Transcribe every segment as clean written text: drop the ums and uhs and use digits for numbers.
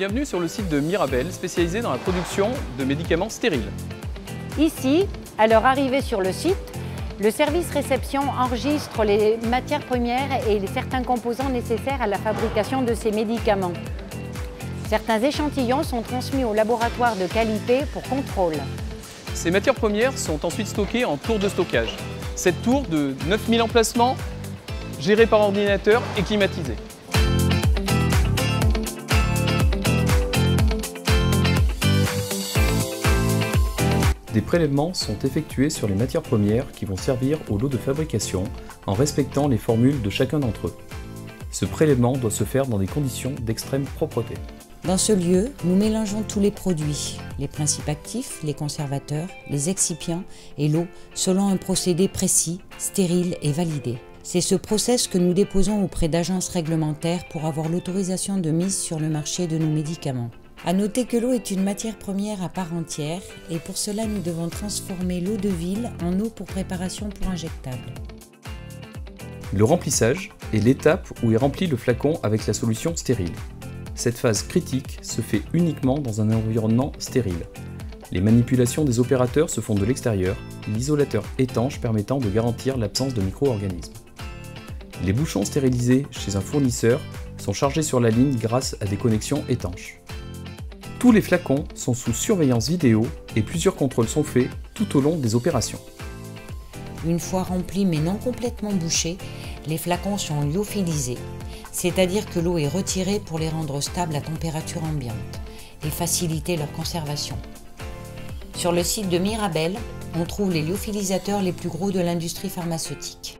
bienvenue sur le site de Mirabel, spécialisé dans la production de médicaments stériles. Ici, à leur arrivée sur le site, le service réception enregistre les matières premières et certains composants nécessaires à la fabrication de ces médicaments. Certains échantillons sont transmis au laboratoire de qualité pour contrôle. Ces matières premières sont ensuite stockées en tour de stockage. Cette tour de 9000 emplacements, gérée par ordinateur et climatisée. Des prélèvements sont effectués sur les matières premières qui vont servir au lot de fabrication en respectant les formules de chacun d'entre eux. Ce prélèvement doit se faire dans des conditions d'extrême propreté. Dans ce lieu, nous mélangeons tous les produits, les principes actifs, les conservateurs, les excipients et l'eau selon un procédé précis, stérile et validé. C'est ce process que nous déposons auprès d'agences réglementaires pour avoir l'autorisation de mise sur le marché de nos médicaments. À noter que l'eau est une matière première à part entière et pour cela nous devons transformer l'eau de ville en eau pour préparation pour injectable. Le remplissage est l'étape où est rempli le flacon avec la solution stérile. Cette phase critique se fait uniquement dans un environnement stérile. Les manipulations des opérateurs se font de l'extérieur, l'isolateur étanche permettant de garantir l'absence de micro-organismes. Les bouchons stérilisés chez un fournisseur sont chargés sur la ligne grâce à des connexions étanches. Tous les flacons sont sous surveillance vidéo et plusieurs contrôles sont faits tout au long des opérations. Une fois remplis mais non complètement bouchés, les flacons sont lyophilisés, c'est-à-dire que l'eau est retirée pour les rendre stables à température ambiante et faciliter leur conservation. Sur le site de Mirabel, on trouve les lyophilisateurs les plus gros de l'industrie pharmaceutique.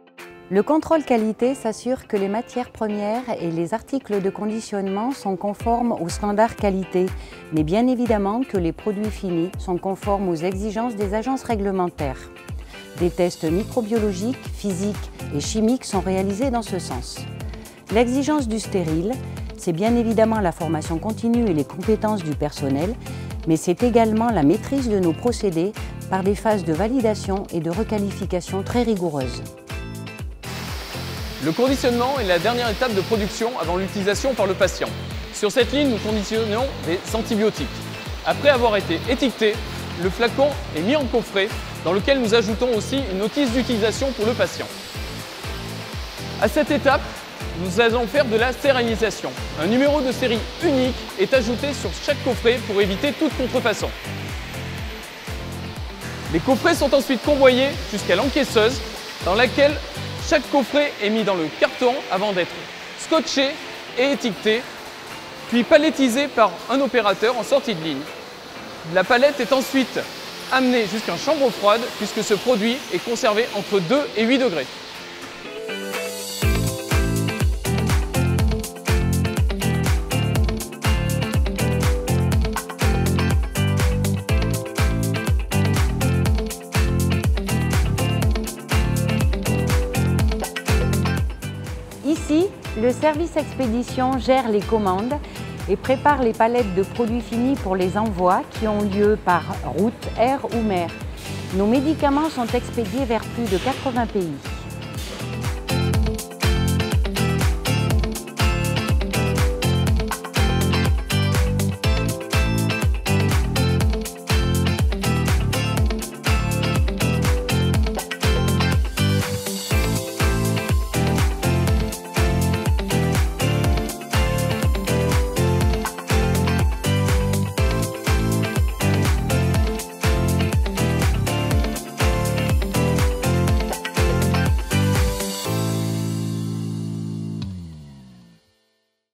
Le contrôle qualité s'assure que les matières premières et les articles de conditionnement sont conformes aux standards qualité, mais bien évidemment que les produits finis sont conformes aux exigences des agences réglementaires. Des tests microbiologiques, physiques et chimiques sont réalisés dans ce sens. L'exigence du stérile, c'est bien évidemment la formation continue et les compétences du personnel, mais c'est également la maîtrise de nos procédés par des phases de validation et de requalification très rigoureuses. Le conditionnement est la dernière étape de production avant l'utilisation par le patient. Sur cette ligne, nous conditionnons des antibiotiques. Après avoir été étiqueté, le flacon est mis en coffret dans lequel nous ajoutons aussi une notice d'utilisation pour le patient. À cette étape, nous allons faire de la stérilisation. Un numéro de série unique est ajouté sur chaque coffret pour éviter toute contrefaçon. Les coffrets sont ensuite convoyés jusqu'à l'encaisseuse dans laquelle chaque coffret est mis dans le carton avant d'être scotché et étiqueté, puis palettisé par un opérateur en sortie de ligne. La palette est ensuite amenée jusqu'à une chambre froide puisque ce produit est conservé entre 2 et 8 degrés. Ici, le service expédition gère les commandes et prépare les palettes de produits finis pour les envois qui ont lieu par route, air ou mer. Nos médicaments sont expédiés vers plus de 80 pays.